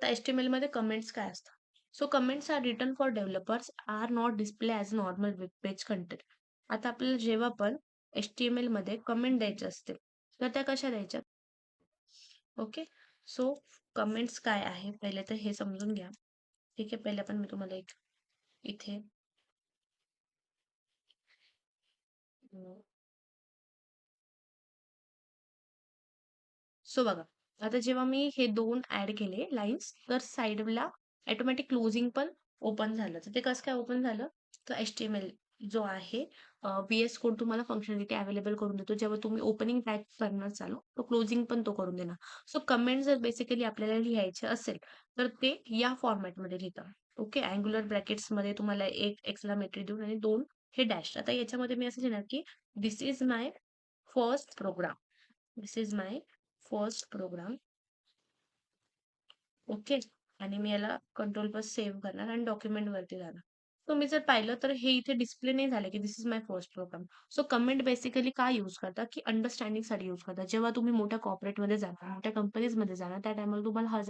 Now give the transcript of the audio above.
तर HTML मध्ये comments काय असतात? So comments are written for developers are not display as normal web page content. आता आपल्याला जेव्हा पण HTML मध्ये कमेंट द्यायचे असते, तर त्या कशा द्यायच्या? ओके. सो कमेंट्स काय आहे? पहिले तर हे समजून घ्या. ठीक आहे. पहिले पण मी तुम्हाला एक इथे सो बघा, आता जेव्हा मी हे 2 ॲड केले लाईन्स, तर साइडला ऑटोमॅटिक क्लोजिंग पण ओपन झालं. तर ते कसं काय ओपन झालं? तर HTML जो आहे VS कोड तुम्हाला फंक्शनॅलिटी अवेलेबल करून देतो. जेव्हा तुम्ही ओपनिंग टाइप करणार चालू, तो क्लोजिंग पण तो करून देणार. सो कमेंट जर बेसिकली आपल्याला लिहायचे असेल, तर ते या फॉर्मॅटमध्ये लिहितात. ओके. अँग्युलर ब्रॅकेट्समध्ये तुम्हाला 1 एक्सक्लेमेटरी देऊन आणि 2 हे डॅश. आता याच्यामध्ये मी असं लिहिणार, की "this is my first program. This is my first program." Okay. आणि मी याला कंट्रोल प्लस सेव्ह करणार आणि डॉक्युमेंट वरती जाणार. सो मी जर पाहिलं तर हे इथे डिस्प्ले नाही झालं, की this is my first program. So comment basically काय यूज करतात, की अंडरस्टँडिंगसाठी यूज करतात. जेव्हा तुम्ही मोठ्या कॉर्पोरेटमध्ये जाणार, मोठ्या कंपनीजमध्ये जाणार, त्या टायमाला तुम्हाला